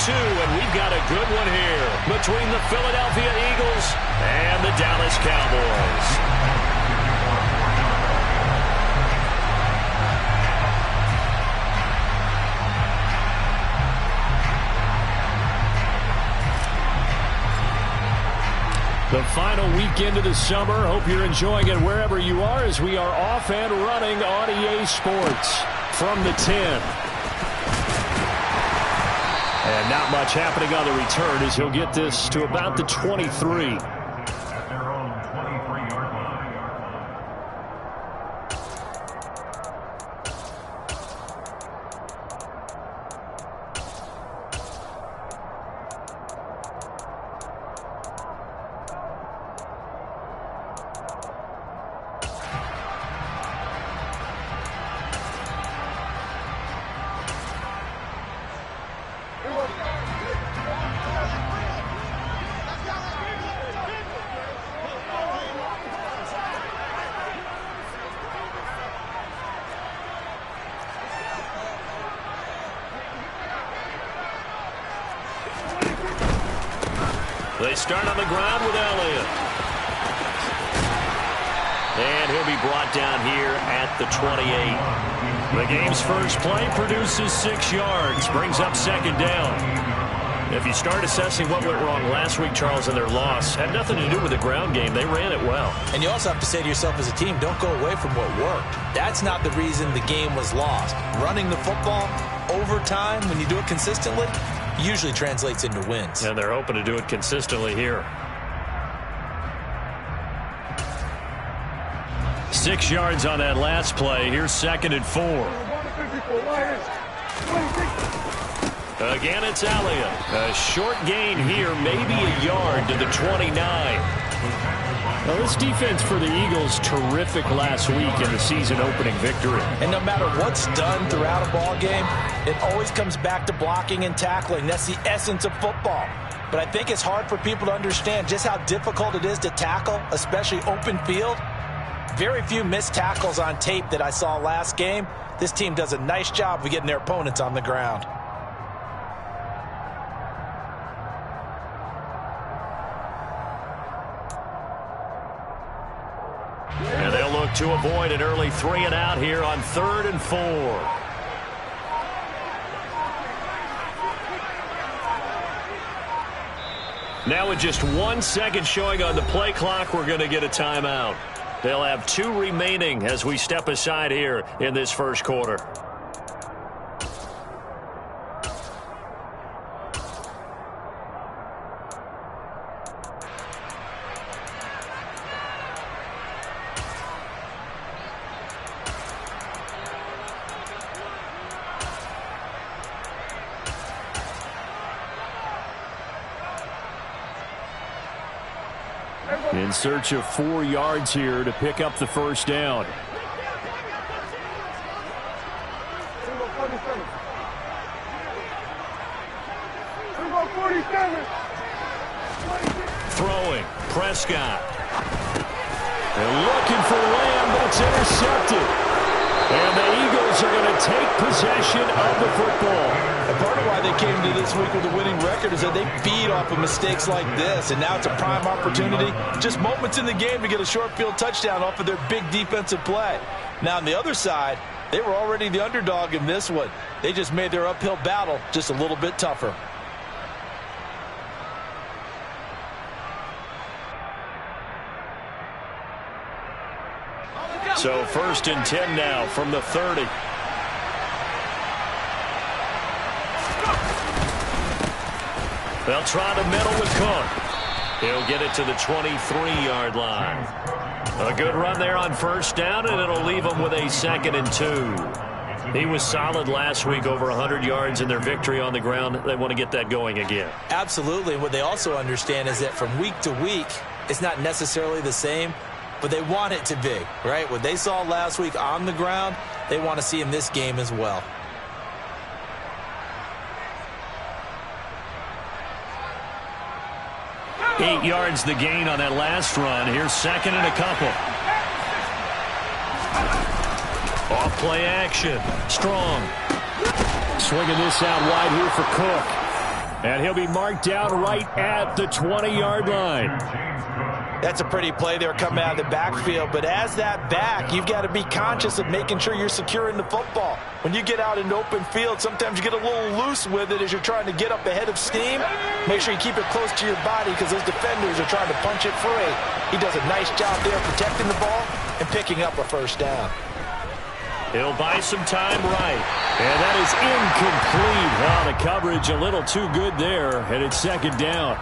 2, and we've got a good one here between the Philadelphia Eagles and the Dallas Cowboys. The final weekend of the summer. Hope you're enjoying it wherever you are as we are off and running on EA Sports from the 10. And not much happening on the return as he'll get this to about the 23. They start on the ground with Elliott. And he'll be brought down here at the 28. The game's first play produces 6 yards, brings up second down. If you start assessing what went wrong last week, Charles, in their loss, had nothing to do with the ground game. They ran it well. And you also have to say to yourself as a team, don't go away from what worked. That's not the reason the game was lost. Running the football over time, when you do it consistently, usually translates into wins. And they're hoping to do it consistently here. 6 yards on that last play. Here's 2nd and 4. Again, it's Elliott. A short gain here, maybe a yard to the 29. Now, this defense for the Eagles, terrific last week in the season-opening victory. And no matter what's done throughout a ball game, it always comes back to blocking and tackling. That's the essence of football. But I think it's hard for people to understand just how difficult it is to tackle, especially open field. Very few missed tackles on tape that I saw last game. This team does a nice job of getting their opponents on the ground. And they'll look to avoid an early 3 and out here on 3rd and 4. Now with just 1 second showing on the play clock, we're going to get a timeout. They'll have 2 remaining as we step aside here in this first quarter. In search of 4 yards here to pick up the first down. Throwing, Prescott. They're looking for Lamb, but it's intercepted. And the Eagles are going to take possession of the football. And part of why they came to this week with a winning record is that they feed off of mistakes like this. And now it's a prime opportunity, just moments in the game, to get a short field touchdown off of their big defensive play. Now on the other side, they were already the underdog in this one. They just made their uphill battle just a little bit tougher. So 1st and 10 now from the 30. They'll try the middle with Cook. He'll get it to the 23-yard line. A good run there on first down, and it'll leave them with a 2nd and 2. He was solid last week, over 100 yards in their victory on the ground. They want to get that going again. Absolutely. What they also understand is that from week to week, it's not necessarily the same, but they want it to be, right? What they saw last week on the ground, they want to see in this game as well. Eight yards the gain on that last run. Here's 2nd and a couple. Off play action. Strong. Swinging this out wide here for Cook. And he'll be marked down right at the 20-yard line. That's a pretty play there coming out of the backfield. But as that back, you've got to be conscious of making sure you're securing the football. When you get out in open field, sometimes you get a little loose with it as you're trying to get up ahead of steam. Make sure you keep it close to your body because those defenders are trying to punch it free. He does a nice job there protecting the ball and picking up a first down. He'll buy some time right. And that is incomplete. Well, the coverage a little too good there, and it's second down.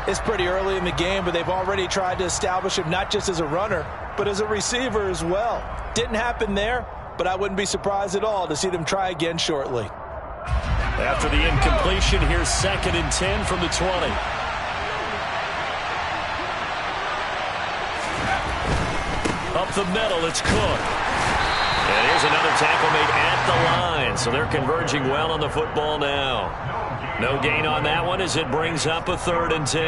It's pretty early in the game, but they've already tried to establish him not just as a runner, but as a receiver as well. Didn't happen there, but I wouldn't be surprised at all to see them try again shortly. After the incompletion, here's 2nd and 10 from the 20. Up the middle, it's Cook. And here's another tackle made at the line, so they're converging well on the football now. No gain on that one as it brings up a 3rd and 10.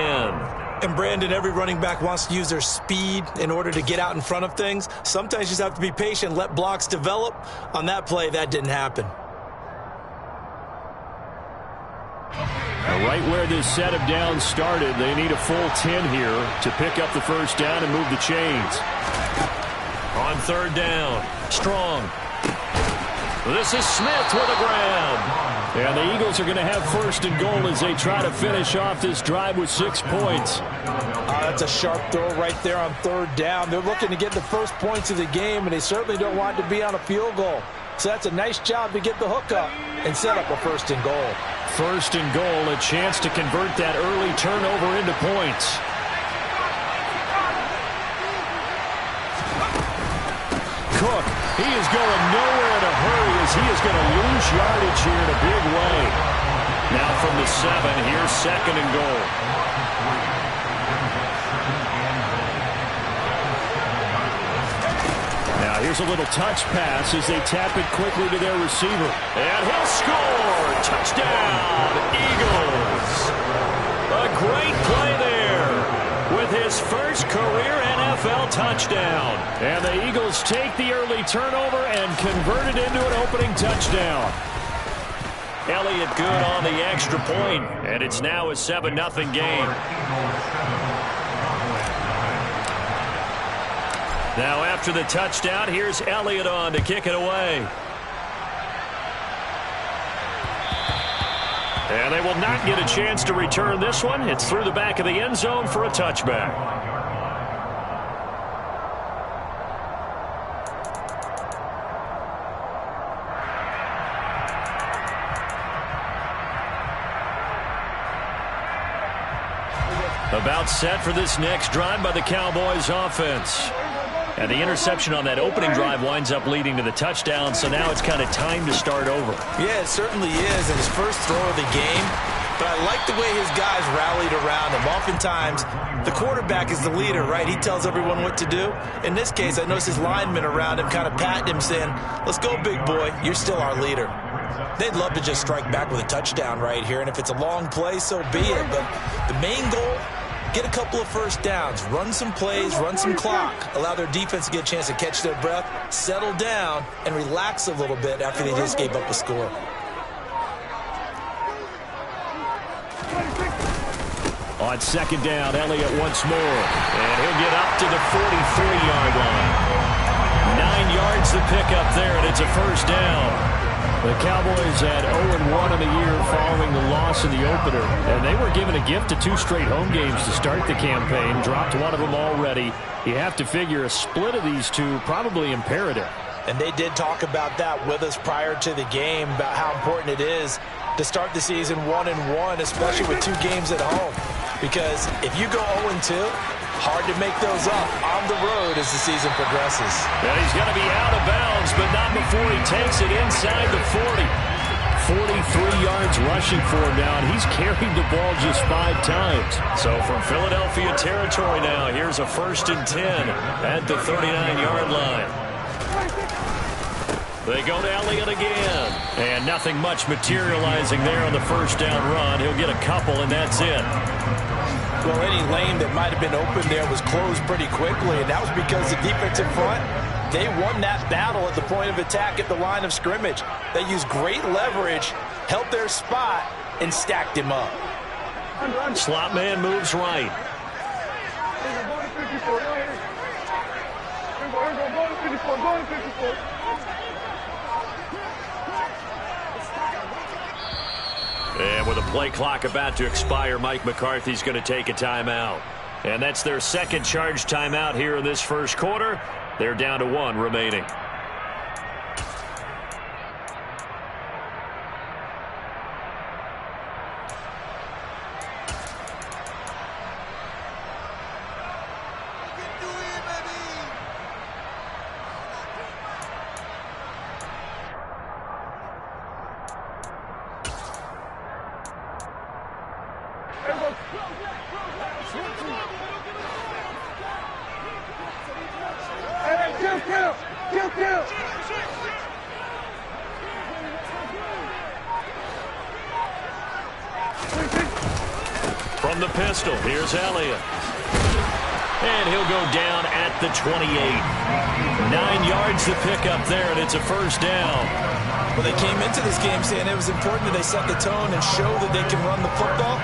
And Brandon, every running back wants to use their speed in order to get out in front of things. Sometimes you just have to be patient, let blocks develop. On that play, that didn't happen. Right where this set of downs started, they need a full 10 here to pick up the first down and move the chains. On 3rd down, Strong. This is Smith with a grab. And the Eagles are going to have 1st and goal as they try to finish off this drive with 6 points. That's a sharp throw right there on 3rd down. They're looking to get the first points of the game, and they certainly don't want to be on a field goal. So that's a nice job to get the hook up and set up a 1st and goal. 1st and goal, a chance to convert that early turnover into points. Cook, he is going nowhere in a hurry as he is going to lose yardage here in a big way. Now from the 7, here's 2nd and goal. Now here's a little touch pass as they tap it quickly to their receiver. And he'll score! Touchdown, Eagles! A great play there with his first career NFL touchdown. And the Eagles take the early turnover and convert it into an opening touchdown. Elliott good on the extra point, and it's now a 7-0 game. Now after the touchdown, here's Elliott on to kick it away. And they will not get a chance to return this one. It's through the back of the end zone for a touchback. About set for this next drive by the Cowboys offense. And the interception on that opening drive winds up leading to the touchdown, so now it's kind of time to start over. Yeah, it certainly is, and his first throw of the game. But I like the way his guys rallied around him. Oftentimes, the quarterback is the leader, right? He tells everyone what to do. In this case, I noticed his linemen around him kind of patting him, saying, let's go, big boy. You're still our leader. They'd love to just strike back with a touchdown right here, and if it's a long play, so be it. But the main goal, get a couple of first downs, run some plays, run some clock, allow their defense to get a chance to catch their breath, settle down, and relax a little bit after they just gave up a score. On 2nd down, Elliott once more. And he'll get up to the 43-yard line. 9 yards to pick up there, and it's a first down. The Cowboys had 0-1 in the year following the loss in the opener. And they were given a gift of 2 straight home games to start the campaign. Dropped one of them already. You have to figure a split of these two probably imperative. And they did talk about that with us prior to the game, about how important it is to start the season 1-1, especially with 2 games at home. Because if you go 0-2, hard to make those up on the road as the season progresses. And he's going to be out of bounds, but not before he takes it inside the 40. 43 yards rushing for him now, and he's carried the ball just 5 times. So from Philadelphia territory now, here's a 1st and 10 at the 39-yard line. They go to Elliott again. And nothing much materializing there on the first down run. He'll get a couple, and that's it. Well, any lane that might have been open there was closed pretty quickly, and that was because the defensive front, they won that battle at the point of attack at the line of scrimmage. They used great leverage, held their spot, and stacked him up. Slot man moves right. And with a play clock about to expire, Mike McCarthy's going to take a timeout. And that's their second charge timeout here in this first quarter. They're down to 1 remaining. From the pistol, here's Elliott. And he'll go down at the 28. 9 yards to pick up there, and it's a first down. Well, they came into this game saying it was important that they set the tone and show that they can run the football.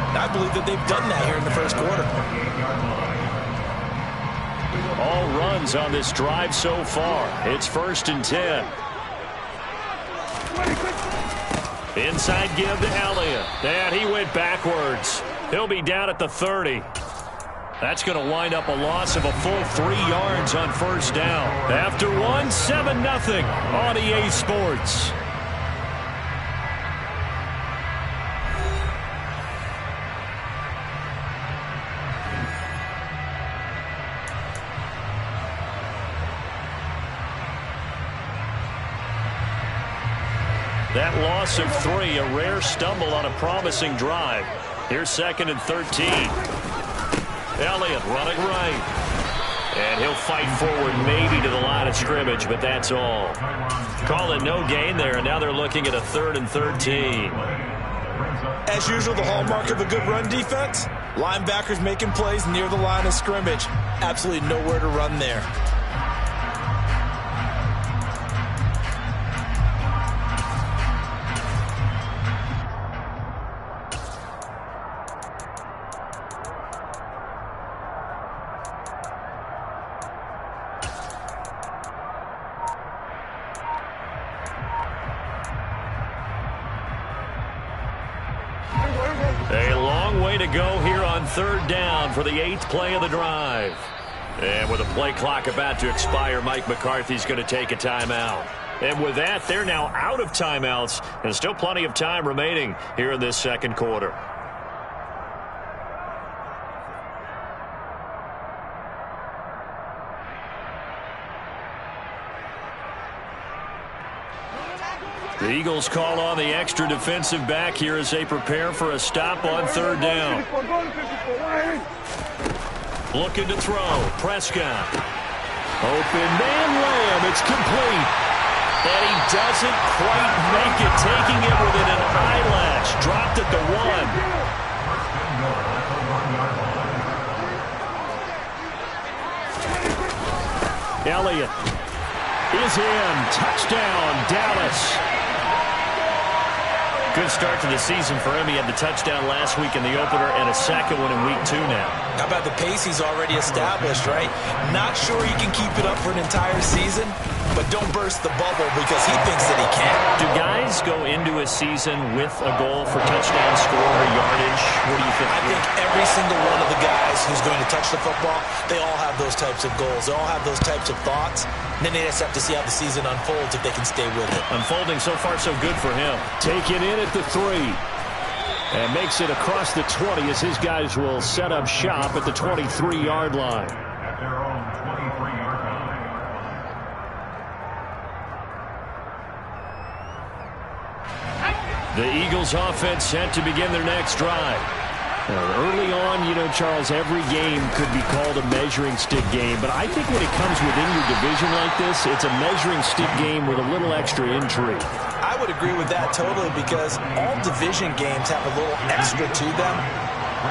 And I believe that they've done that here in the first quarter. All runs on this drive so far. It's 1st and 10. Inside give to Elliott. And he went backwards. He'll be down at the 30. That's going to wind up a loss of a full 3 yards on first down. After 1, 7-0 on EA Sports. That loss of 3, a rare stumble on a promising drive. Here's 2nd and 13. Elliott running right. And he'll fight forward maybe to the line of scrimmage, but that's all. Call it no gain there, and now they're looking at a 3rd and 13. As usual, the hallmark of a good run defense, linebackers making plays near the line of scrimmage. Absolutely nowhere to run there. A long way to go here on 3rd down for the 8th play of the drive. And with a play clock about to expire, Mike McCarthy's going to take a timeout. And with that, they're now out of timeouts, and still plenty of time remaining here in this second quarter. The Eagles call on the extra defensive back here as they prepare for a stop on 3rd down. Looking to throw. Prescott. Open man Lamb. It's complete. And he doesn't quite make it, taking it within an eyelash. Dropped at the 1. Elliott is in. Touchdown, Dallas. Good start to the season for him. He had the touchdown last week in the opener and a second one in week 2 now. How about the pace he's already established, right? Not sure he can keep it up for an entire season, but don't burst the bubble because he thinks that he can. Do guys go into a season with a goal for touchdown score or yardage? What do you think? I think every single one of the guys who's going to touch the football, they all have those types of goals. They all have those types of thoughts. And then they just have to see how the season unfolds if they can stay with it. Unfolding so far so good for him. Taken in at the 3. And makes it across the 20 as his guys will set up shop at the 23-yard line. The Eagles offense set to begin their next drive. Early on, you know, Charles, every game could be called a measuring stick game. But I think when it comes within your division like this, it's a measuring stick game with a little extra intrigue. I would agree with that totally because all division games have a little extra to them.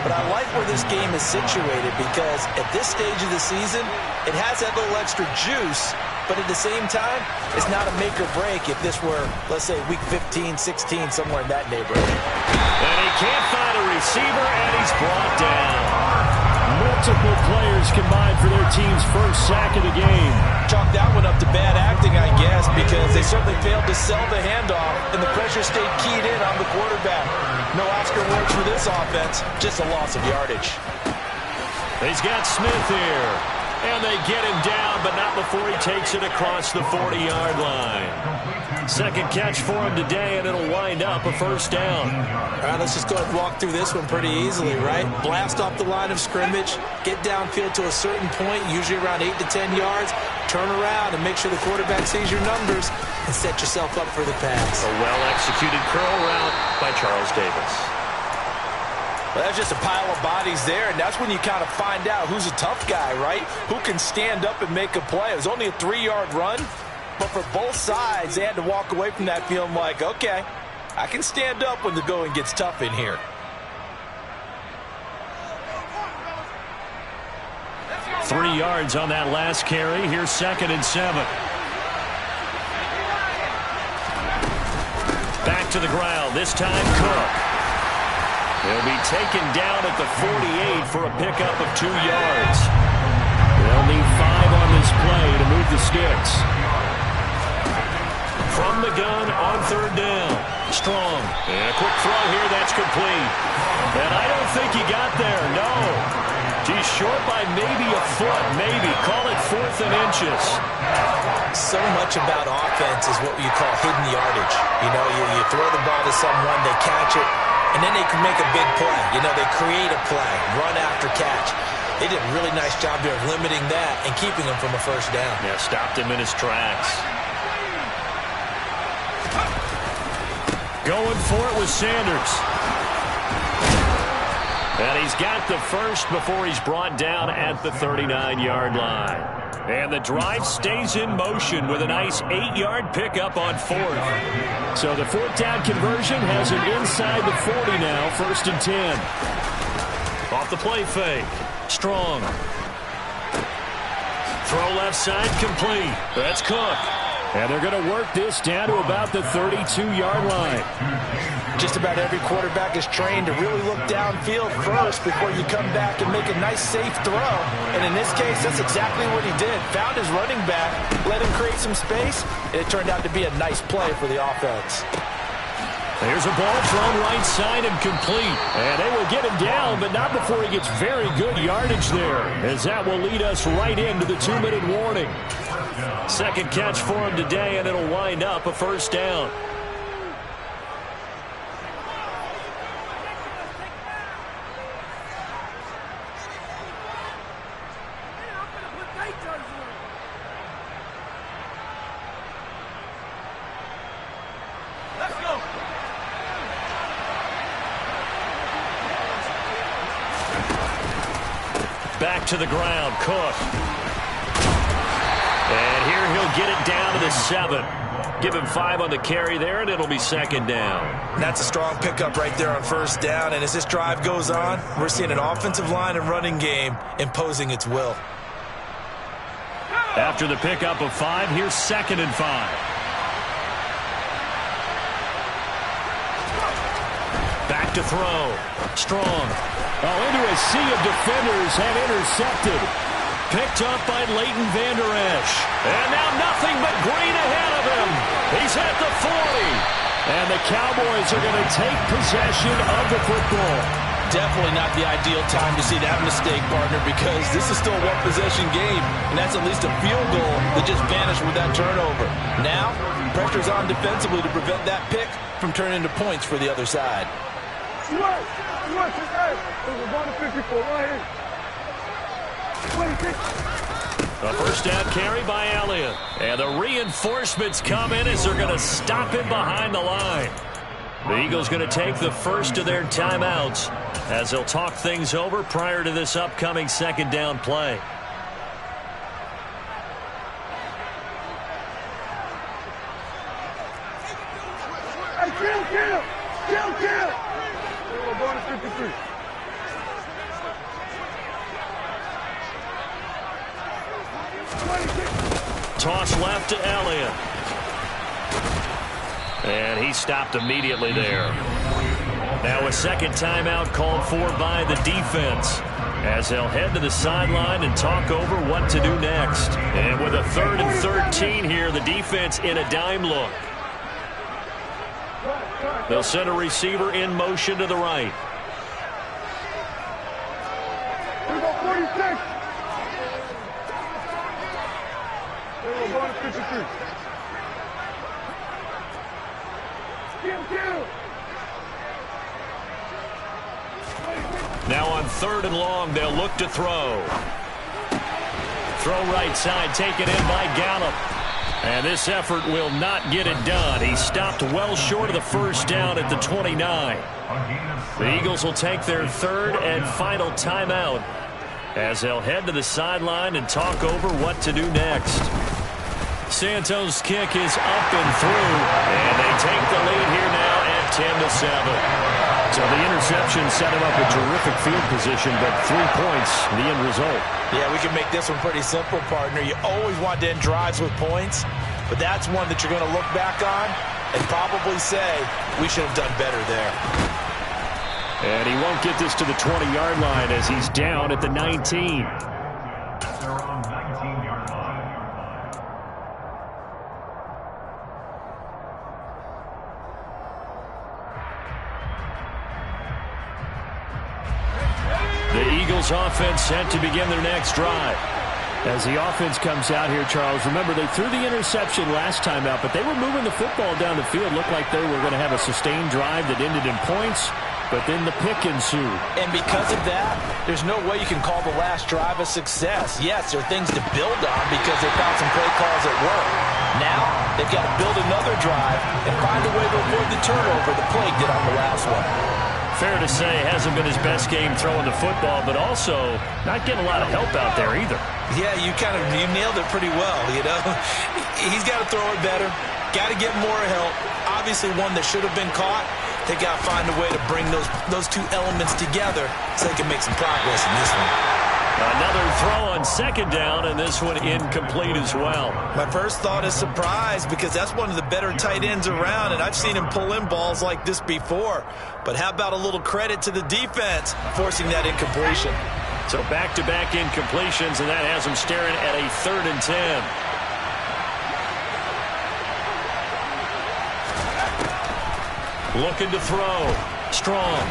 But I like where this game is situated because at this stage of the season, it has that little extra juice But at the same time, it's not a make or break if this were, let's say, week 15, 16, somewhere in that neighborhood. And he can't find a receiver, and he's brought down. Multiple players combined for their team's first sack of the game. Chalk that one up to bad acting, I guess, because they certainly failed to sell the handoff, and the pressure stayed keyed in on the quarterback. No Oscar awards for this offense, just a loss of yardage. He's got Smith here, and they get him down, but not before he takes it across the 40-yard line. Second catch for him today, and it'll wind up a first down. All right, let's just go ahead and walk through this one pretty easily, right? Blast off the line of scrimmage, get downfield to a certain point, usually around 8 to 10 yards, turn around and make sure the quarterback sees your numbers and set yourself up for the pass. A well-executed curl route by Charles Davis. Well, that's just a pile of bodies there, and that's when you kind of find out who's a tough guy, right? Who can stand up and make a play. It was only a 3-yard run, but for both sides, they had to walk away from that feeling like, okay, I can stand up when the going gets tough in here. Three yards on that last carry. Here's 2nd and 7. Back to the ground. This time Cook. He'll be taken down at the 48 for a pickup of 2 yards. They'll need 5 on this play to move the sticks. From the gun on 3rd down. Strong. And a quick throw here. That's complete. And I don't think he got there. No. He's short by maybe a foot. Maybe. Call it 4th and inches. So much about offense is what you call hidden yardage. You know, you throw the ball to someone, they catch it, and then they can make a big play. You know, they create a play, run after catch. They did a really nice job there of limiting that and keeping him from a first down. Yeah, stopped him in his tracks. Going for it with Sanders. And he's got the first before he's brought down at the 39-yard line. And the drive stays in motion with a nice 8-yard pickup on 4th. So the 4th down conversion has him inside the 40 now, 1st and 10. Off the play fake. Strong. Throw left side complete. That's Cook. And they're going to work this down to about the 32-yard line. Just about every quarterback is trained to really look downfield first before you come back and make a nice, safe throw. And in this case, that's exactly what he did. Found his running back, let him create some space, and it turned out to be a nice play for the offense. Here's a ball thrown right side and complete. And they will get him down, but not before he gets very good yardage there, as that will lead us right into the 2-minute warning. Second catch for him today, and it'll wind up a first down. Back to the ground, Cook. And here he'll get it down to the 7. Give him 5 on the carry there, and it'll be 2nd down. And that's a strong pickup right there on 1st down. And as this drive goes on, we're seeing an offensive line and running game imposing its will. After the pickup of 5, here's 2nd and 5. Back to throw. Strong. Oh, into a sea of defenders and intercepted. Picked up by Leighton Vander Esch. And now nothing but green ahead of him. He's at the 40. And the Cowboys are going to take possession of the football. Definitely not the ideal time to see that mistake, partner, because this is still a one-possession game, and that's at least a field goal that just vanished with that turnover. Now, pressure's on defensively to prevent that pick from turning into points for the other side. A first down carry by Elliott. And the reinforcements come in as they're going to stop him behind the line. The Eagles going to take the first of their timeouts as they'll talk things over prior to this upcoming 2nd down play. toss left to Elliott. And he stopped immediately there. Now a second timeout called for by the defense, as they'll head to the sideline and talk over what to do next. And with a 3rd and 13 here, the defense in a dime look. They'll send a receiver in motion to the right. Here we go, 46. Here we go, 53. Now on 3rd and long, they'll look to throw. Throw right side, taken in by Gallup. And this effort will not get it done. He stopped well short of the first down at the 29. The Eagles will take their 3rd and final timeout, as they'll head to the sideline and talk over what to do next. Santos' kick is up and through, and they take the lead here now at 10-7. So the interception set him up a terrific field position, but 3 points, the end result. Yeah, we can make this one pretty simple, partner. You always want to end drives with points, but that's one that you're going to look back on and probably say, we should have done better there. And he won't get this to the 20-yard line as he's down at the 19. The Eagles offense set to begin their next drive. As the offense comes out here, Charles, remember they threw the interception last time out, but they were moving the football down the field. Looked like they were going to have a sustained drive that ended in points, but then the pick ensued. And because of that, there's no way you can call the last drive a success. Yes, there are things to build on because they found some great calls at work. Now, they've got to build another drive and find a way to avoid the turnover the plague did on the last one. Fair to say, hasn't been his best game throwing the football, but also not getting a lot of help out there either. Yeah, you nailed it pretty well, you know. He's got to throw it better, got to get more help. Obviously one that should have been caught. They got to find a way to bring those two elements together so they can make some progress in this one. Another throw on 2nd down, and this one incomplete as well. My first thought is surprise because that's one of the better tight ends around, and I've seen him pull in balls like this before. But how about a little credit to the defense forcing that incompletion? So back-to-back incompletions, and that has him staring at a 3rd and 10. Looking to throw. Strong.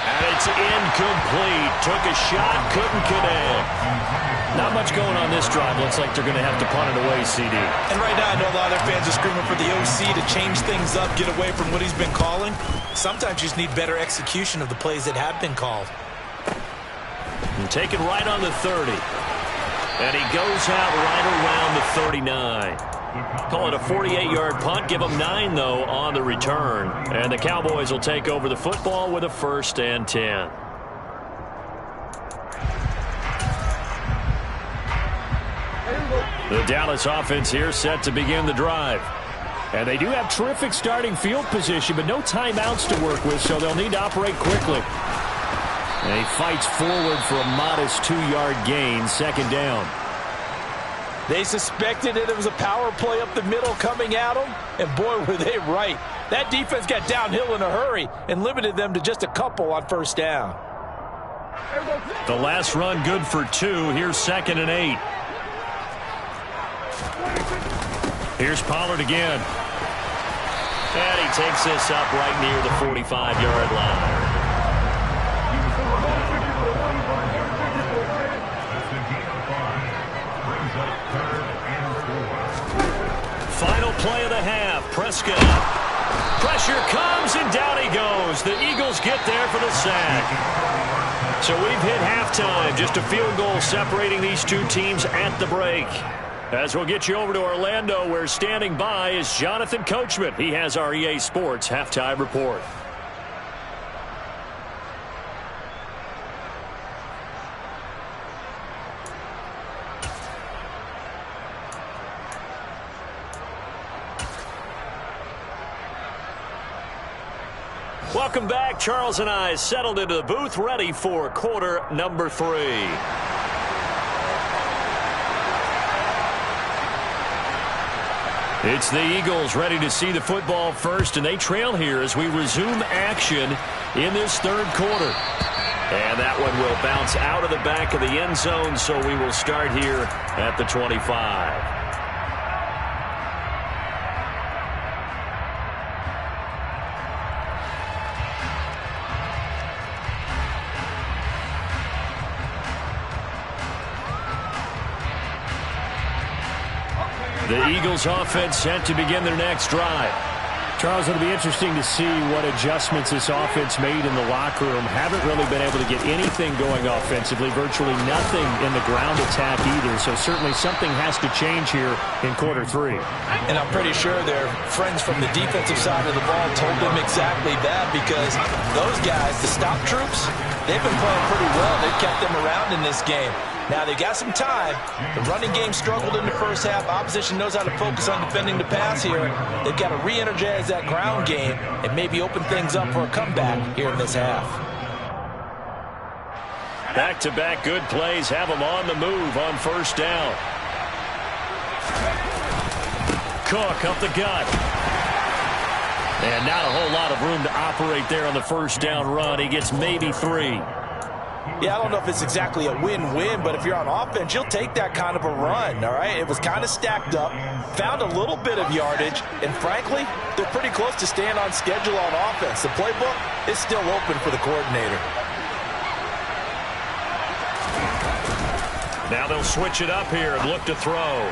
And it's incomplete. Took a shot, couldn't connect. Not much going on this drive. Looks like they're going to have to punt it away, CD. And right now, I know a lot of their fans are screaming for the OC to change things up, get away from what he's been calling. Sometimes you just need better execution of the plays that have been called. And taken right on the 30. And he goes out right around the 39. Call it a 48-yard punt. Give them 9, though, on the return. And the Cowboys will take over the football with a 1st and 10. The Dallas offense here set to begin the drive. And they do have terrific starting field position, but no timeouts to work with, so they'll need to operate quickly. And he fights forward for a modest 2-yard gain, 2nd down. They suspected that it was a power play up the middle coming at them, and boy, were they right. That defense got downhill in a hurry and limited them to just a couple on 1st down. The last run good for 2. Here's 2nd and 8. Here's Pollard again. And he takes this up right near the 45-yard line. Final play of the half. Prescott. Pressure comes, and down he goes. The Eagles get there for the sack. So we've hit halftime. Just a field goal separating these two teams at the break. As we'll get you over to Orlando, where standing by is Jonathan Coachman. He has our EA Sports halftime report. Welcome back. Charles and I settled into the booth, ready for quarter number 3. It's the Eagles ready to see the football first, and they trail here as we resume action in this third quarter. And that one will bounce out of the back of the end zone, so we will start here at the 25. The Eagles offense set to begin their next drive. Charles, it'll be interesting to see what adjustments this offense made in the locker room. Haven't really been able to get anything going offensively, virtually nothing in the ground attack either. So certainly something has to change here in quarter three. And I'm pretty sure their friends from the defensive side of the ball told them exactly that, because those guys, the stop troops, they've been playing pretty well. They've kept them around in this game. Now, they got some time. The running game struggled in the first half. Opposition knows how to focus on defending the pass here. They've got to re-energize that ground game and maybe open things up for a comeback here in this half. Back-to-back good plays have them on the move on first down. Cook up the gut. And not a whole lot of room to operate there on the first down run. He gets maybe 3. Yeah, I don't know if it's exactly a win-win, but if you're on offense, you'll take that kind of a run, all right? It was kind of stacked up, found a little bit of yardage, and frankly, they're pretty close to staying on schedule on offense. The playbook is still open for the coordinator. Now they'll switch it up here and look to throw.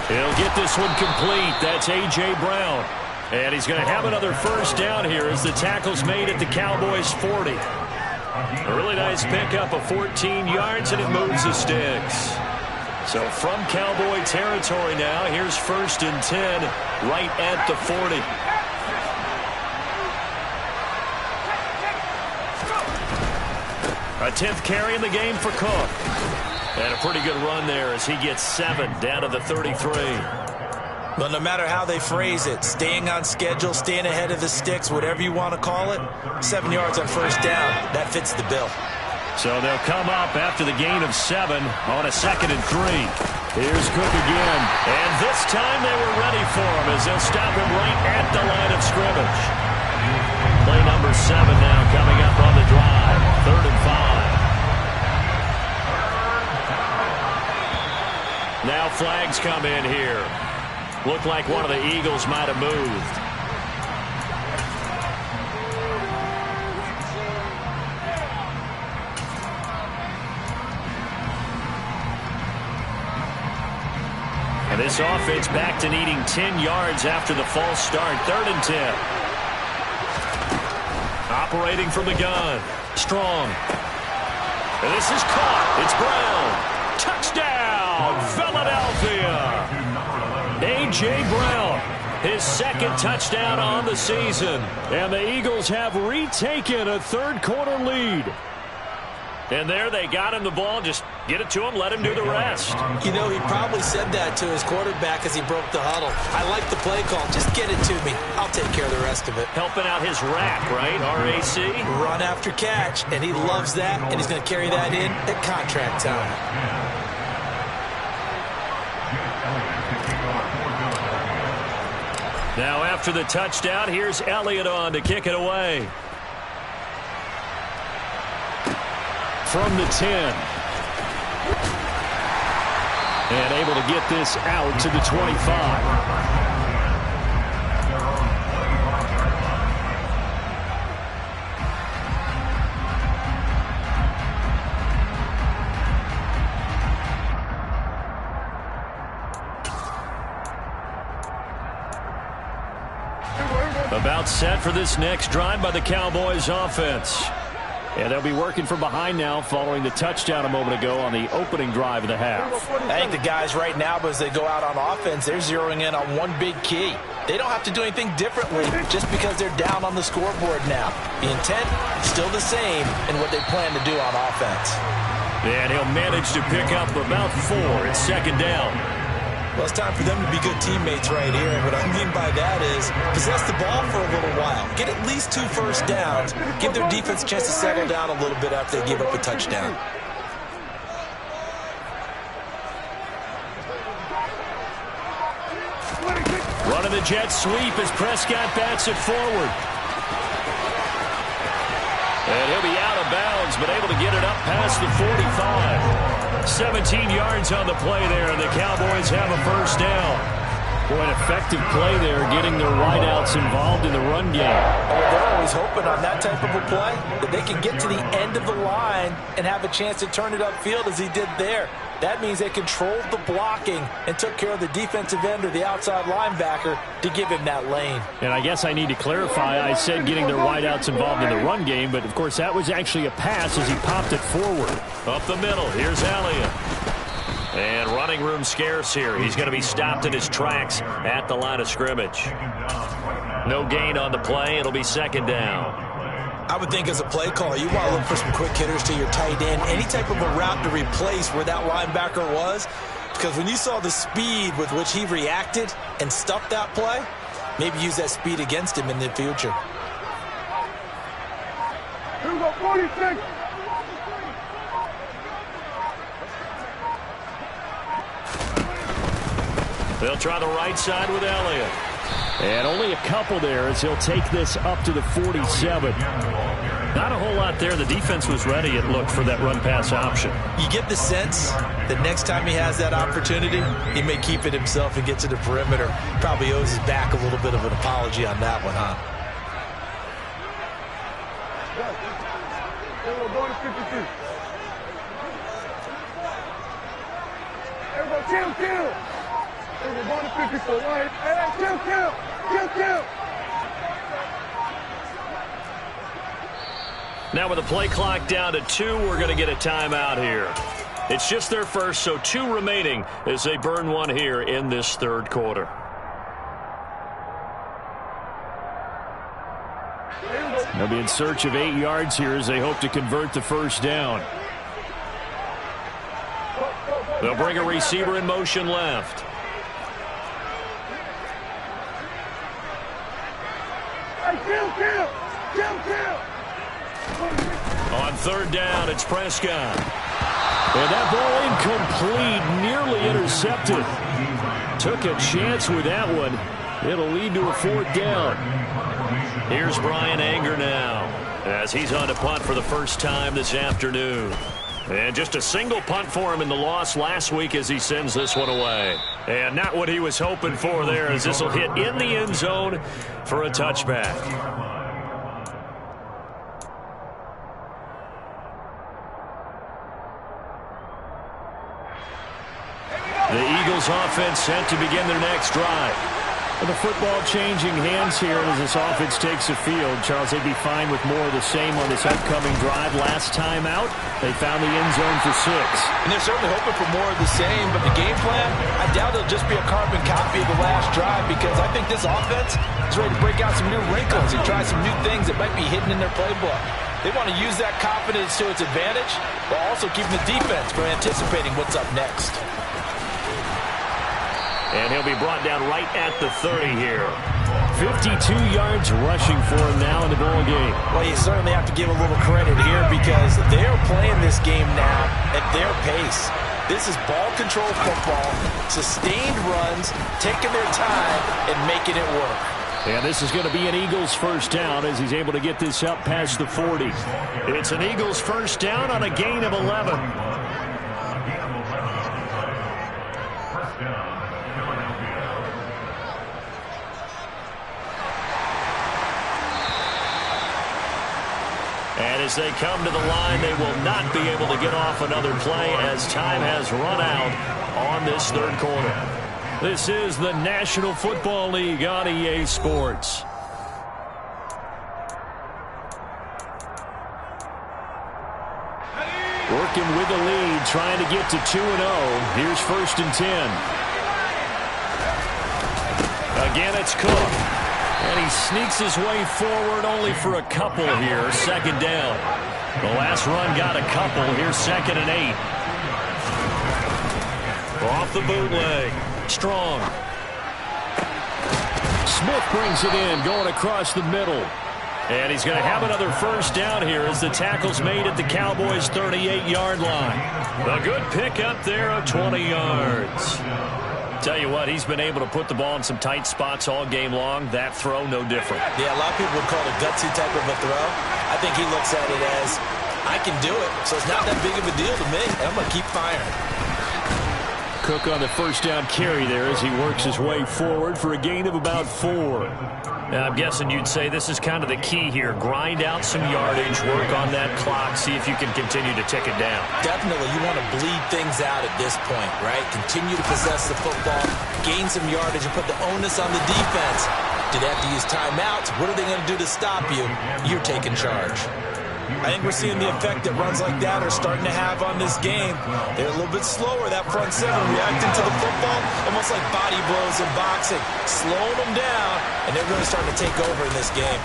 He'll get this one complete. That's A.J. Brown. And he's going to have another first down here as the tackle's made at the Cowboys' 40. A really nice pickup of 14 yards, and it moves the sticks. So from Cowboy territory now, here's 1st and 10 right at the 40. A 10th carry in the game for Cook. And a pretty good run there as he gets 7 down to the 33. But no matter how they phrase it, staying on schedule, staying ahead of the sticks, whatever you want to call it, 7 yards on first down, that fits the bill. So they'll come up after the gain of 7 on a 2nd and 3. Here's Cook again. And this time they were ready for him as they'll stop him right at the line of scrimmage. Play number 7 now coming up on the drive. 3rd and 5. Now flags come in here. Looked like one of the Eagles might have moved. And this offense back to needing 10 yards after the false start. 3rd and 10. Operating from the gun. Strong. And this is caught. It's Brown. Touchdown, Philadelphia. A.J. Brown, his 2nd touchdown on the season. And the Eagles have retaken a third quarter lead. And there they got him the ball. Just get it to him, let him do the rest. You know, he probably said that to his quarterback as he broke the huddle. I like the play call. Just get it to me. I'll take care of the rest of it. Helping out his rack, right? R-A-C? Run after catch, and he loves that, and he's going to carry that in at contract time. Now after the touchdown, here's Elliott on to kick it away. From the 10. And able to get this out to the 25. About set for this next drive by the Cowboys offense. And they'll be working from behind now following the touchdown a moment ago on the opening drive of the half. I think the guys right now, as they go out on offense, they're zeroing in on one big key. They don't have to do anything differently just because they're down on the scoreboard now. The intent still the same in what they plan to do on offense. And he'll manage to pick up about 4 at 2nd down. Well, it's time for them to be good teammates right here. What I mean by that is possess the ball for a little while. Get at least 2 first downs. Give their defense a chance to settle down a little bit after they give up a touchdown. Let it the jet sweep as Prescott bats it forward. And he'll be out of bounds, but able to get it up past the 45. 17 yards on the play there, and the Cowboys have a first down. Boy, an effective play there, getting their wideouts involved in the run game. They're always hoping on that type of a play that they can get to the end of the line and have a chance to turn it upfield as he did there. That means they controlled the blocking and took care of the defensive end or the outside linebacker to give him that lane. And I guess I need to clarify, I said getting their wideouts involved in the run game, but of course that was actually a pass as he popped it forward. Up the middle, here's Elliott. And running room scarce here. He's going to be stopped in his tracks at the line of scrimmage. No gain on the play. It'll be second down. I would think as a play caller, you want to look for some quick hitters to your tight end, any type of a route to replace where that linebacker was. Because when you saw the speed with which he reacted and stuffed that play, maybe use that speed against him in the future. Here we go, 46. They'll try the right side with Elliott. And only a couple there as he'll take this up to the 47. Not a whole lot there. The defense was ready, it looked, for that run-pass option. You get the sense that next time he has that opportunity, he may keep it himself and get to the perimeter. Probably owes his back a little bit of an apology on that one, huh? Here we go, going to 53. Everybody chill. Here we go, going to 54. Right. Hey, chill. Now with the play clock down to 2, we're going to get a timeout here. It's just their first, so 2 remaining as they burn one here in this third quarter. They'll be in search of 8 yards here as they hope to convert the first down. They'll bring a receiver in motion left. Hey, chill. On third down, it's Prescott. And that ball incomplete, nearly intercepted. Took a chance with that one. It'll lead to a fourth down. Here's Brian Anger now as he's on to punt for the first time this afternoon. And just a single punt for him in the loss last week as he sends this one away. And not what he was hoping for there as this will hit in the end zone for a touchback. The Eagles offense set to begin their next drive. Well, the football changing hands here as this offense takes the field. Charles, they'd be fine with more of the same on this upcoming drive. Last time out, they found the end zone for 6. And they're certainly hoping for more of the same, but the game plan, I doubt it'll just be a carbon copy of the last drive because I think this offense is ready to break out some new wrinkles and try some new things that might be hidden in their playbook. They want to use that confidence to its advantage while also keeping the defense from anticipating what's up next. And he'll be brought down right at the 30 here. 52 yards rushing for him now in the ball game. Well, you certainly have to give a little credit here because they're playing this game now at their pace. This is ball control football, sustained runs, taking their time and making it work. And this is going to be an Eagles first down as he's able to get this up past the 40. It's an Eagles first down on a gain of 11. And as they come to the line, they will not be able to get off another play as time has run out on this third quarter. This is the National Football League on EA Sports. Working with the lead, trying to get to 2-0. Here's 1st and 10. Again, it's Cook. And he sneaks his way forward only for a couple here. 2nd down. The last run got a couple. Here's 2nd and 8. Off the bootleg. Strong. Smith brings it in, going across the middle. And he's going to have another first down here as the tackle's made at the Cowboys' 38-yard line. A good pick up there of 20 yards. Tell you what, he's been able to put the ball in some tight spots all game long. That throw, no different. Yeah, a lot of people would call it a gutsy type of a throw. I think he looks at it as, I can do it, so it's not that big of a deal to me, and I'm going to keep firing. Cook on the first down carry there as he works his way forward for a gain of about 4. Now, I'm guessing you'd say this is kind of the key here. Grind out some yardage, work on that clock, see if you can continue to tick it down. Definitely, you want to bleed things out at this point, right? Continue to possess the football, gain some yardage, and put the onus on the defense. Do they have to use timeouts? What are they going to do to stop you? You're taking charge. I think we're seeing the effect that runs like that are starting to have on this game. They're a little bit slower, that front seven, reacting to the football, almost like body blows in boxing, slowing them down, and they're really starting to take over in this game.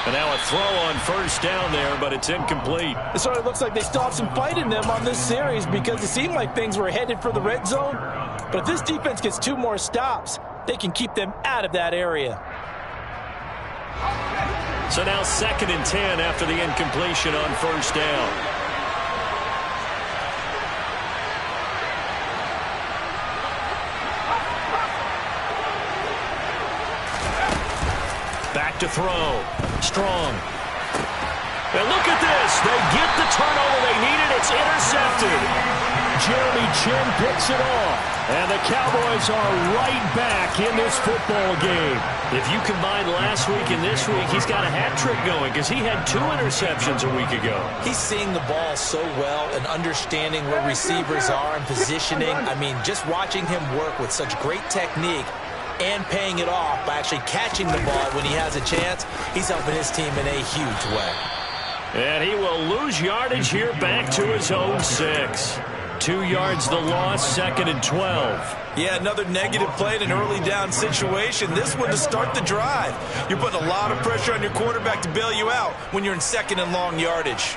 And now a throw on first down there, but it's incomplete. It sort of looks like they still have some fight in them on this series because it seemed like things were headed for the red zone. But if this defense gets 2 more stops, they can keep them out of that area. So now 2nd and 10 after the incompletion on first down. Back to throw. Strong. And look at this. They get the turnover they needed. It's intercepted. Jeremy Chin picks it off. And the Cowboys are right back in this football game. If you combine last week and this week, he's got a hat trick going because he had 2 interceptions a week ago. He's seeing the ball so well and understanding where receivers are and positioning. I mean, just watching him work with such great technique and paying it off by actually catching the ball when he has a chance, he's helping his team in a huge way. And he will lose yardage here back to his own 6. 2 yards the loss, 2nd and 12. Yeah, another negative play in an early down situation. This one to start the drive. You're putting a lot of pressure on your quarterback to bail you out when you're in 2nd and long yardage.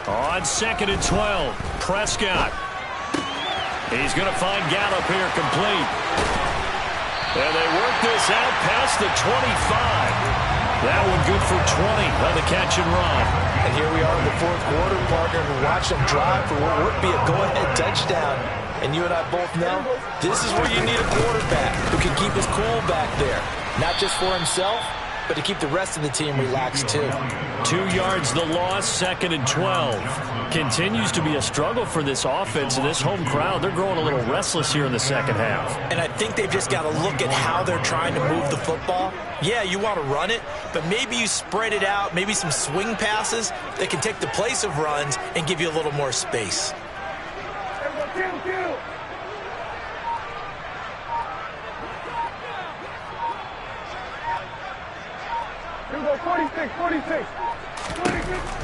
On 2nd and 12, Prescott. He's going to find Gallup here complete. And they work this out past the 25. That one good for 20 on the catch and run. And here we are in the 4th quarter, partner, and watch them drive for what would be a go-ahead touchdown. And you and I both know this is where you need a quarterback who can keep his cool back there. Not just for himself, but to keep the rest of the team relaxed too. 2 yards the loss, 2nd and 12. Continues to be a struggle for this offense and this home crowd. They're growing a little restless here in the second half. And I think they've just got to look at how they're trying to move the football. Yeah, you want to run it, but maybe you spread it out, maybe some swing passes that can take the place of runs and give you a little more space. Here we go, 46.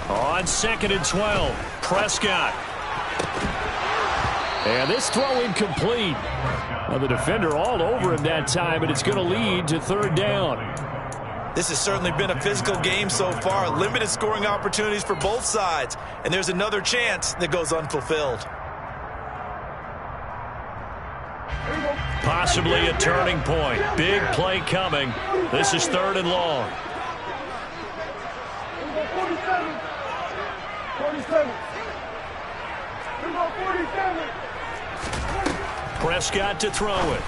On 2nd and 12, Prescott. And this throw incomplete. Well, the defender all over him that time, and it's going to lead to 3rd down. This has certainly been a physical game so far. Limited scoring opportunities for both sides. And there's another chance that goes unfulfilled. Possibly a turning point. Big play coming. This is 3rd and long. 47. Here we go, 47. Prescott to throw it.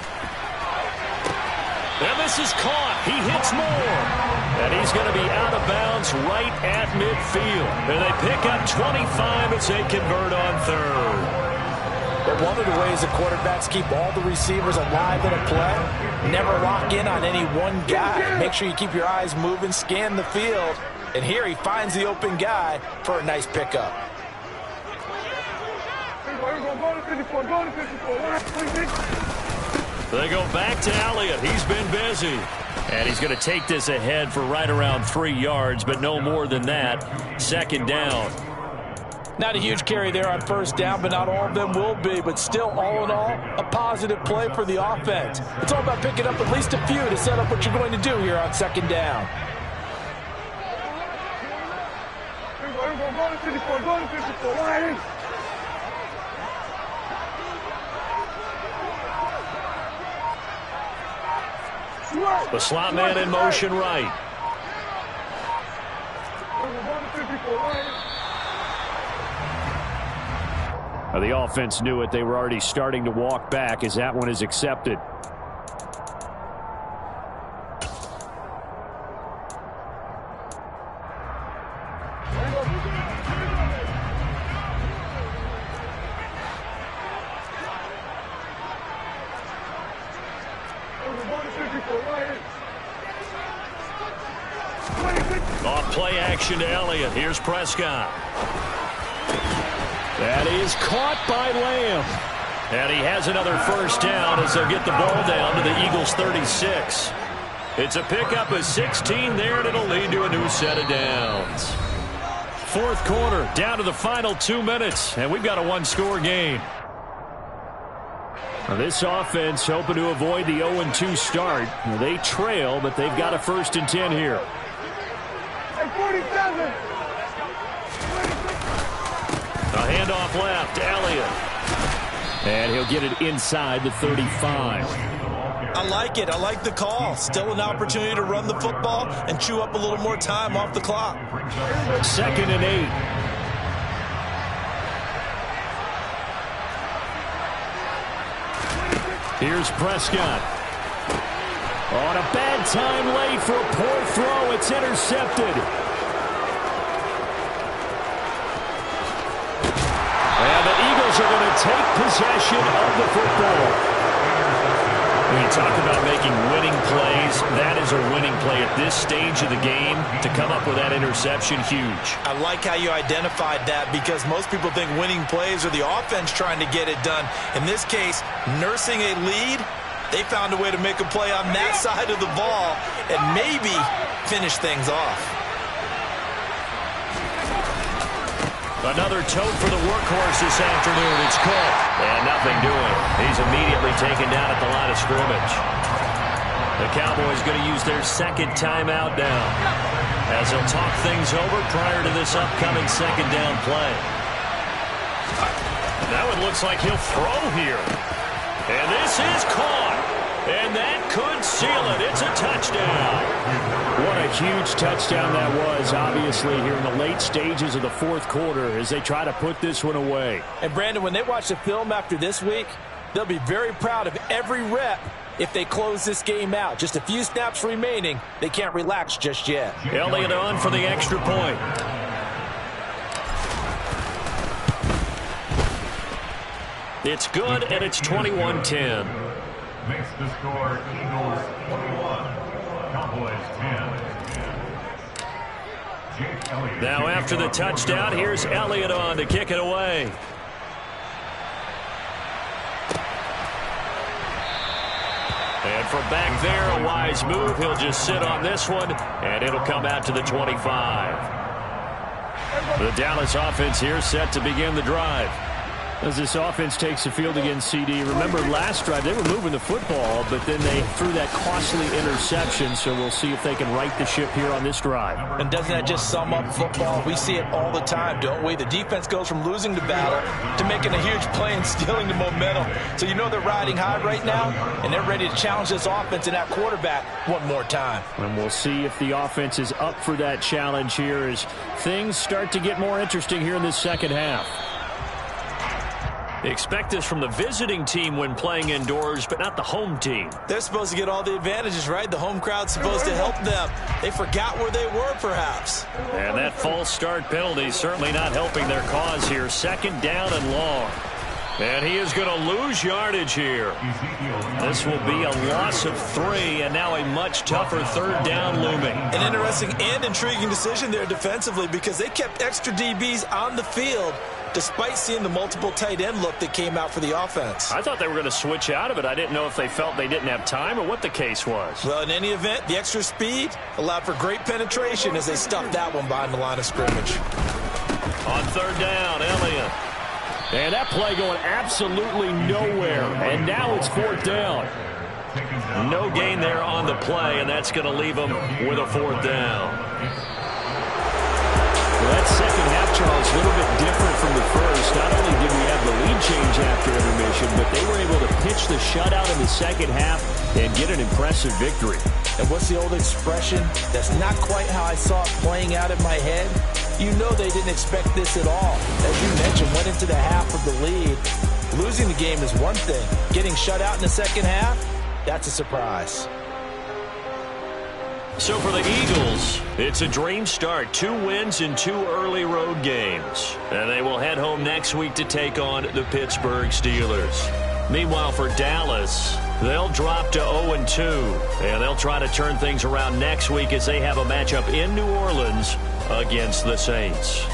And this is caught. He hits more. And he's going to be out of bounds right at midfield. And they pick up 25 as they convert on 3rd. But one of the ways the quarterbacks keep all the receivers alive in a play, never lock in on any one guy. Make sure you keep your eyes moving, scan the field. And here he finds the open guy for a nice pickup. They go back to Elliott. He's been busy. And he's going to take this ahead for right around 3 yards, but no more than that. 2nd down. Not a huge carry there on first down, but not all of them will be. But still, all in all, a positive play for the offense. It's all about picking up at least a few to set up what you're going to do here on 2nd down. The slot man in motion right. The offense knew it. They were already starting to walk back as that one is accepted. Off play action to Elliott. Here's Prescott. That is caught by Lamb. And he has another first down as they'll get the ball down to the Eagles' 36. It's a pickup of 16 there, and it'll lead to a new set of downs. Fourth quarter, down to the final 2 minutes, and we've got a one-score game. Now this offense hoping to avoid the 0-2 start. They trail, but they've got a 1st and 10 here. 47. A handoff left, Elliott. And he'll get it inside the 35. I like it. I like the call. Still an opportunity to run the football and chew up a little more time off the clock. 2nd and 8. Here's Prescott. On a bad time late for a poor throw. It's intercepted. And the Eagles are going to take possession of the football. When you talk about making winning plays, that is a winning play at this stage of the game. To come up with that interception, huge. I like how you identified that because most people think winning plays are the offense trying to get it done. In this case, nursing a lead, they found a way to make a play on that side of the ball and maybe finish things off. Another tote for the workhorse this afternoon. It's caught. And nothing doing. He's immediately taken down at the line of scrimmage. The Cowboys going to use their 2nd timeout now, as they'll talk things over prior to this upcoming 2nd down play. That one looks like he'll throw here. And this is caught. And that could seal it. It's a touchdown. What a huge touchdown that was, obviously, here in the late stages of the 4th quarter as they try to put this one away. And, Brandon, when they watch the film after this week, they'll be very proud of every rep if they close this game out. Just a few snaps remaining. They can't relax just yet. Elliott on for the extra point. It's good, and it's 21-10. Makes the score Eagles 21, Cowboys 10. Now after the touchdown, here's Elliott on to kick it away. And from back there, a wise move. He'll just sit on this one, and it'll come out to the 25. The Dallas offense here set to begin the drive. As this offense takes the field against CD, remember last drive they were moving the football, but then they threw that costly interception, so we'll see if they can right the ship here on this drive. And doesn't that just sum up football? We see it all the time, don't we? The defense goes from losing the battle to making a huge play and stealing the momentum. So you know they're riding high right now, and they're ready to challenge this offense and that quarterback one more time. And we'll see if the offense is up for that challenge here as things start to get more interesting here in this 2nd half. Expect this from the visiting team when playing indoors, but not the home team. They're supposed to get all the advantages, right? The home crowd's supposed to help them. They forgot where they were, perhaps. And that false start penalty certainly not helping their cause here. 2nd down and long. And he is going to lose yardage here. This will be a loss of 3, and now a much tougher 3rd down looming. An interesting and intriguing decision there defensively because they kept extra DBs on the field despite seeing the multiple tight end look that came out for the offense. I thought they were going to switch out of it. I didn't know if they felt they didn't have time or what the case was. Well, in any event, the extra speed allowed for great penetration as they stuffed that one behind the line of scrimmage. On 3rd down, Elliott. And that play going absolutely nowhere. And now it's 4th down. No gain there on the play, and that's going to leave them with a 4th down. Well, that 2nd half, Charles, a little bit different from the first. Not only did we have the lead change after intermission, but they were able to pitch the shutout in the 2nd half and get an impressive victory. And what's the old expression? That's not quite how I saw it playing out in my head. You know they didn't expect this at all. As you mentioned, went into the half with the lead. Losing the game is one thing. Getting shut out in the second half, that's a surprise. So for the Eagles, it's a dream start. 2 wins in 2 early road games. And they will head home next week to take on the Pittsburgh Steelers. Meanwhile, for Dallas, they'll drop to 0-2. And they'll try to turn things around next week as they have a matchup in New Orleans against the Saints.